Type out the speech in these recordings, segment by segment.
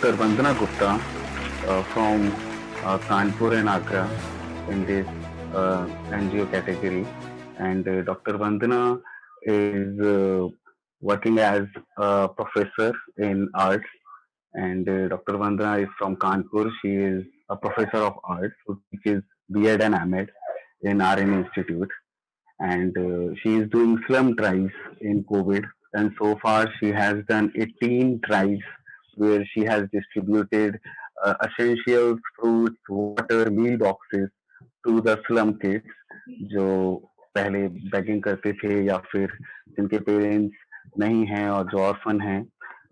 Dr. Vandana Gupta from Kanpur and Agra in this NGO category. And Dr. Vandana is working as a professor in arts. And Dr. Vandana is from Kanpur. She is a professor of arts who teaches B.Ed and M.Ed in RN Institute. And she is doing slum drives in COVID. And so far, she has done 18 drives where she has distributed essentials, fruits, water, meal boxes to the slum kids जो पहले begging करते थे या फिर जिनके parents नहीं हैं और जो ऑर्फन हैं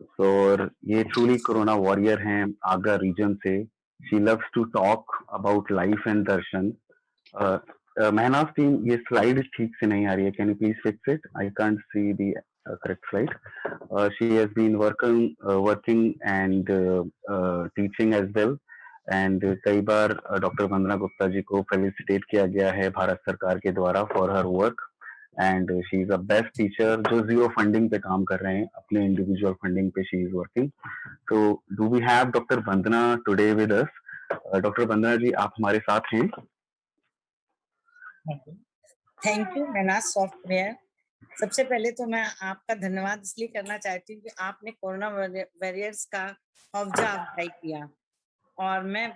तो और ये ट्रूली कोरोना वॉरियर हैं आगरा रीजन से she loves to talk about life and Darshan Mahnaz team ये स्लाइड ठीक से नहीं आ रही है can you please fix it I can't see the correct slide she has been working and teaching as well and कई बार डॉक्टर वंदना गुप्ता जी को फेलिसिटेट किया गया है भारत सरकार के द्वारा for her work and she is a best teacher जो जीरो फंडिंग पे काम कर रहे हैं अपने इंडिविजुअल फंडिंग पे शी इज वर्किंग तो do we have doctor Vandana today with us doctor Vandana ji आप हमारे साथ हैं थैंक यू मैनाज सॉफ्टवेयर। सबसे पहले तो मैं आपका धन्यवाद इसलिए करना चाहती हूँ कि आपने कोरोना वॉरियर्स का हौजा अफजाई किया और मैं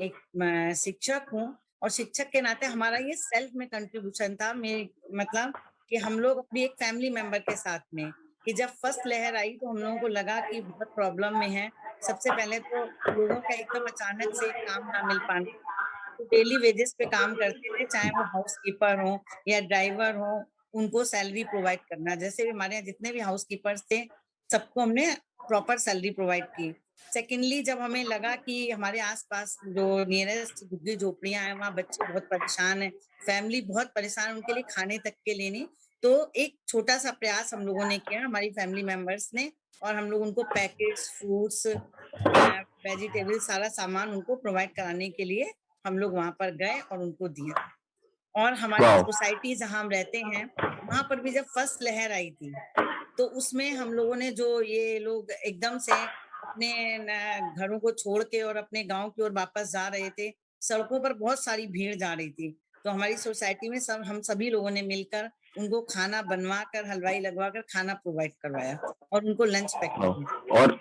एक शिक्षक हूँ और शिक्षक के नाते हमारा ये सेल्फ में कंट्रीब्यूशन था मेरे मतलब कि हम लोग अपनी एक फैमिली मेंबर के साथ में कि जब फर्स्ट लहर आई तो हम लोगों को लगा कि बहुत प्रॉब्लम में है। सबसे पहले तो लोगों का एकदम अचानक से काम ना मिल पाना, तो डेली वेजेस पे काम करते थे चाहे वो हाउसकीपर हो या ड्राइवर हो, उनको सैलरी प्रोवाइड करना। जैसे भी हमारे यहाँ जितने भी हाउसकीपर्स थे सबको हमने प्रॉपर सैलरी प्रोवाइड की। सेकेंडली जब हमें लगा कि हमारे आसपास जो नियरेस्ट झुग्गी झोपड़ियां हैं वहाँ बच्चे बहुत परेशान हैं, फैमिली बहुत परेशान, उनके लिए खाने तक के लिए नहीं, तो एक छोटा सा प्रयास हम लोगों ने किया हमारी फैमिली मेंबर्स ने और हम लोग उनको पैकेट्स, फ्रूट्स, वेजिटेबल सारा सामान उनको प्रोवाइड कराने के लिए हम लोग वहां पर गए और उनको दिया। और हमारी वाओ सोसाइटी जहाँ हम रहते हैं वहां पर भी जब फर्स्ट लहर आई थी तो उसमें हम लोगों ने जो ये लोग एकदम से अपने घरों को छोड़ के और अपने गांव की ओर वापस जा रहे थे, सड़कों पर बहुत सारी भीड़ जा रही थी, तो हमारी सोसाइटी में हम सभी लोगों ने मिलकर उनको खाना बनवा कर हलवाई लगवा कर खाना प्रोवाइड करवाया और उनको लंच पैक किया। और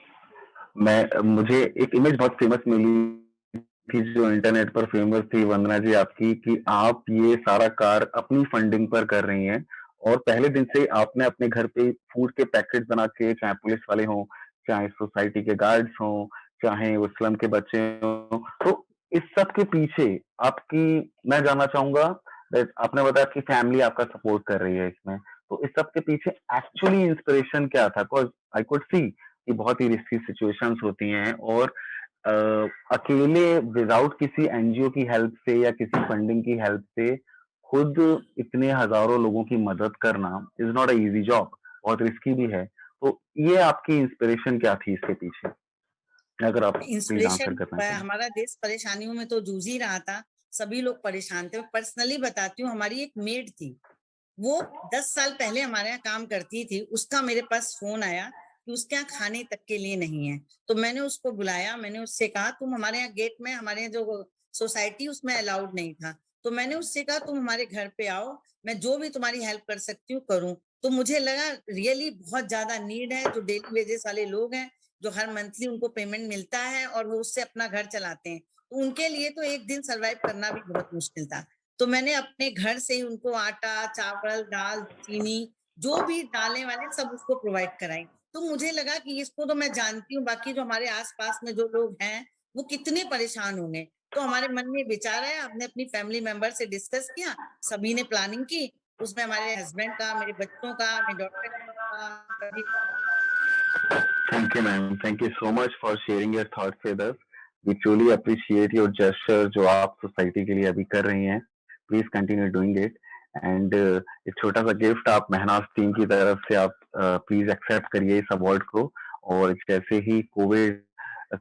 मैं मुझे एक इमेज बहुत फेमस मिली थी जो इंटरनेट पर फेमस थी वंदना जी आपकी कि आप ये सारा कार अपनी फंडिंग पर कर रही हैं और पहले दिन से आपने अपने घर पे फूड के पैकेट बना के चाहे पुलिस वाले हों चाहे सोसाइटी के गार्ड्स हों चाहे वो स्लम के बच्चे हों तो इस सब के पीछे आपकी मैं जानना चाहूंगा that आपने बताया कि फैमिली आपका सपोर्ट कर रही है इसमें तो इस सब के पीछे एक्चुअली इंस्पिरेशन क्या था बिकॉज आई कुड सी कि बहुत ही रिस्की सिचुएशंस होती हैं और अ, अकेले विदाउट किसी एनजीओ की हेल्प से या किसी फंडिंग की हेल्प से खुद इतने हजारों लोगों की मदद करना is not a easy job बहुत रिस्की भी है तो ये आपकी इंस्पिरेशन क्या थी इसके पीछे अगर आप प्लीज आंसर इंस्पिरेशन करना चाहें हमारा देश परेशानियों में तो जूझ ही रहा था, सभी लोग परेशान थे। पर्सनली बताती हूँ, हमारी एक मेड थी, वो 10 साल पहले हमारे यहाँ काम करती थी, उसका मेरे पास फोन आया कि उसके यहाँ खाने तक के लिए नहीं है, तो मैंने उसको बुलाया, मैंने उससे कहा तुम हमारे यहाँ गेट में, हमारे यहाँ जो सोसाइटी उसमें अलाउड नहीं था, तो मैंने उससे कहा तुम हमारे घर पे आओ, मैं जो भी तुम्हारी हेल्प कर सकती हूँ करूँ। तो मुझे लगा रियली बहुत ज्यादा नीड है, जो डेली वेजेस वाले लोग हैं, जो हर मंथली उनको पेमेंट मिलता है और वो उससे अपना घर चलाते हैं, तो उनके लिए तो एक दिन सर्वाइव करना भी बहुत मुश्किल था। तो मैंने अपने घर से ही उनको आटा, चावल, दाल, चीनी, जो भी डालने वाले सब उसको प्रोवाइड कराई। तो मुझे लगा कि इसको तो मैं जानती हूँ, बाकी जो हमारे आस-पास में जो लोग हैं, वो कितने परेशान होंगे। तो हमारे मन में विचार आया, हमने अपनी फैमिली मेंबर से डिस्कस किया, सभी ने प्लानिंग की, उसमें हमारे हस्बैंड का, मेरे बच्चों का, मेरे डॉटर का, सभी। Thank you ma'am thank you so much for sharing your thoughts with us we truly appreciate your gesture जो आप सोसाइटी के लिए अभी कर रही हैं please continue doing it and एक छोटा सा गिफ्ट आप मेहनाज टीम की तरफ से आप प्लीज एक्सेप्ट करिए इस अवार्ड को और जैसे ही कोविड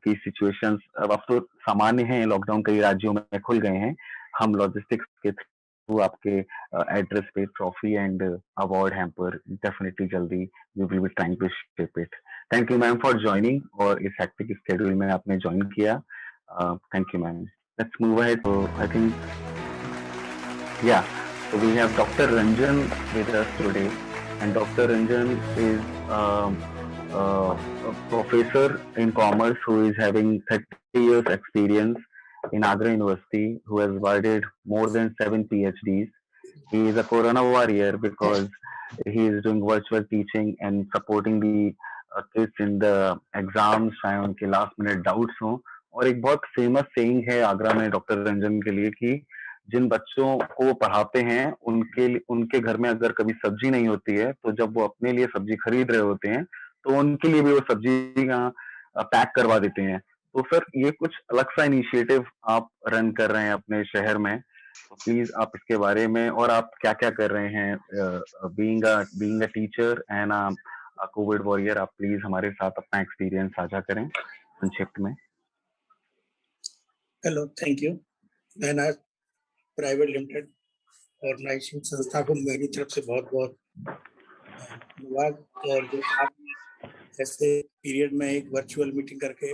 की सिचुएशंस अब तो सामान्य हैं लॉकडाउन कई राज्यों में खुल गए हैं हम लॉजिस्टिक्स के थ्रू आपके एड्रेस पे trophy and award hamper definitely जल्दी we will be trying to ship it thank you ma'am for joining और इस हेक्टिक स्केड्यूल में आपने जॉइन किया। Thank you ma'am. Let's move ahead. तो I think yeah, so we have Dr. Ranjan with us today, and Dr. Ranjan is a professor in commerce who is having 30 years experience in Agra University, who has awarded more than 7 PhDs. He is a Corona warrior because he is doing virtual teaching and supporting the kids in the exams, चाहे उनके last minute doubts हों। और एक बहुत famous saying है आगरा में doctor Ranjan के लिए कि जिन बच्चों को वो पढ़ाते हैं उनके घर में अगर कभी सब्जी नहीं होती है तो जब वो अपने लिए सब्जी खरीद रहे होते हैं तो उनके लिए भी वो सब्जी पैक करवा देते हैं। तो सर ये कुछ अलग सा इनिशिएटिव आप रन कर रहे हैं अपने शहर में, तो प्लीज आप इसके बारे में और आप क्या क्या कर रहे हैं being a teacher and Covid warrior, आप प्लीज हमारे साथ अपना एक्सपीरियंस साझा करें संक्षिप्त में। Hello, thank you. मैं प्राइवेट लिमिटेड ऑर्गेनाइजेशन संस्था को मेरी तरफ से बहुत बहुत धन्यवाद। और जो आप ऐसे पीरियड में एक वर्चुअल मीटिंग करके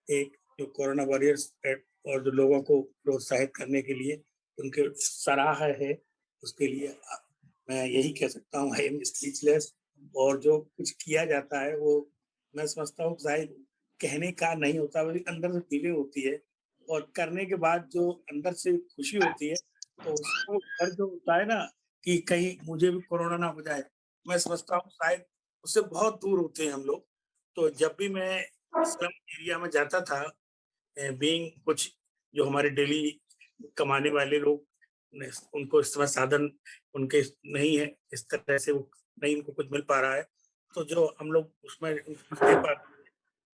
एक जो कोरोना वॉरियर्स और जो लोगों को प्रोत्साहित करने के लिए उनके सराह है, उसके लिए मैं यही कह सकता हूँ, आई एम स्पीचलेस। और जो कुछ किया जाता है वो मैं समझता हूँ शायद कहने का नहीं होता, वो अंदर से फीलिंग होती है, और करने के बाद जो अंदर से खुशी होती है, तो उसको डर जो होता है ना कि कहीं मुझे भी कोरोना ना हो जाए, मैं समझता हूँ शायद उससे बहुत दूर होते हैं हम लोग। तो जब भी मैं स्लम एरिया में जाता था, बीइंग कुछ जो हमारे डेली कमाने वाले लोग उनको इस तरह साधन उनके नहीं है, इस तरह से वो नहीं उनको कुछ मिल पा रहा है, तो जो हम लोग उसमें कुछ दे पाते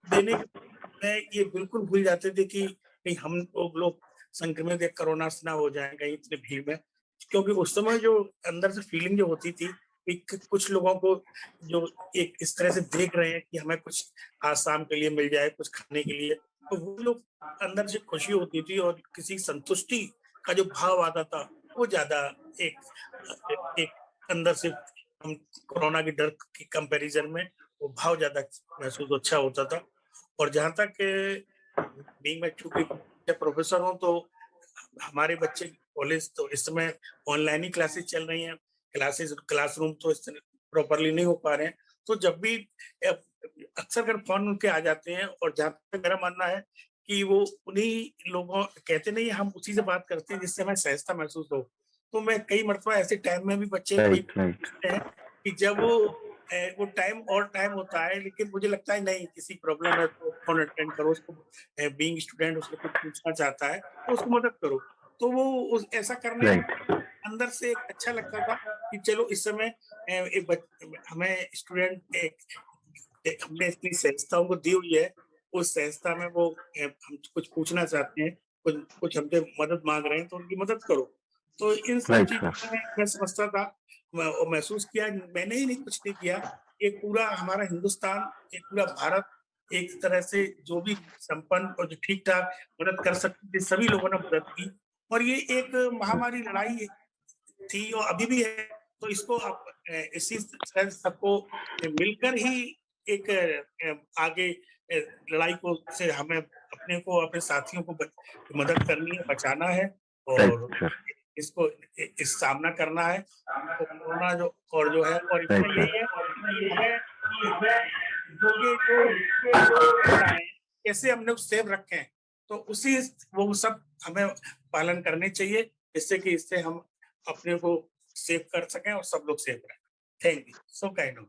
देने के में ये बिल्कुल भूल जाते थे कि कहीं हम लोग संक्रमित या कोरोना से ना हो जाए कहीं इतनी भीड़ में। क्योंकि उस समय जो अंदर से फीलिंग जो होती थी कि कुछ लोगों को जो एक इस तरह से देख रहे हैं कि हमें कुछ आज शाम के लिए मिल जाए, कुछ खाने के लिए, तो वो लोग अंदर से खुशी होती थी और किसी संतुष्टि का जो भाव आता था वो ज्यादा एक एक अंदर से हम कोरोना के डर के कंपैरिजन में वो भाव ज्यादा महसूस अच्छा होता था। और जहाँ तक बीइंग मैं चूंकि प्रोफेसर हूँ, तो हमारे बच्चे कॉलेज तो इस समय ऑनलाइन ही क्लासेस चल रही हैं, क्लासरूम तो इस प्रॉपरली नहीं हो पा रहे हैं। तो जब भी अक्सर कर फोन उनके आ जाते हैं, और जहाँ तक मेरा मानना है कि वो उन्हीं लोगों कहते नहीं, हम उसी से बात करते हैं जिससे हमें सहजता महसूस हो। तो मैं कई मरतबा ऐसे टाइम में भी बच्चे कोई पूछते हैं कि जब वो टाइम और टाइम होता है, लेकिन मुझे लगता है नहीं, किसी प्रॉब्लम है तो फोन अटेंड करो, उसको बीइंग स्टूडेंट उसको कुछ पूछना चाहता है तो उसको मदद करो। तो वो ऐसा करने अंदर से एक अच्छा लगता था कि चलो इस समय हमें स्टूडेंट हमने इतनी सहजताओं को दी हुई है, उस सहजता में वो हम कुछ पूछना चाहते हैं, कुछ हमसे मदद मांग रहे हैं, तो उनकी मदद करो। तो इन सब चीजों में मैं समझता था और महसूस किया। मैंने ही नहीं कुछ नहीं किया, एक पूरा हमारा हिंदुस्तान, एक पूरा भारत एक तरह से जो भी संपन्न और जो ठीक ठाक मदद कर सकते थे सभी लोगों ने मदद की। और ये एक महामारी लड़ाई थी और अभी भी है, तो इसको आप इसी तरह सबको मिलकर ही एक आगे लड़ाई को से हमें अपने को अपने साथियों को मदद करनी है, बचाना है और इसको इस सामना करना है। तो कोरोना जो और जो है, और इसमें यही है कि हमें ये जो कैसे हमने सेव रखे हैं, तो उसी वो सब हमें पालन करने चाहिए, जिससे कि इससे हम अपने को सेव कर सकें और सब लोग सेव रहें। Thank you so kind of.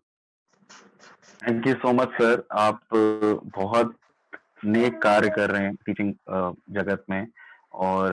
Thank you so much sir. आप बहुत नेक कार्य कर रहे हैं टीचिंग जगत में, और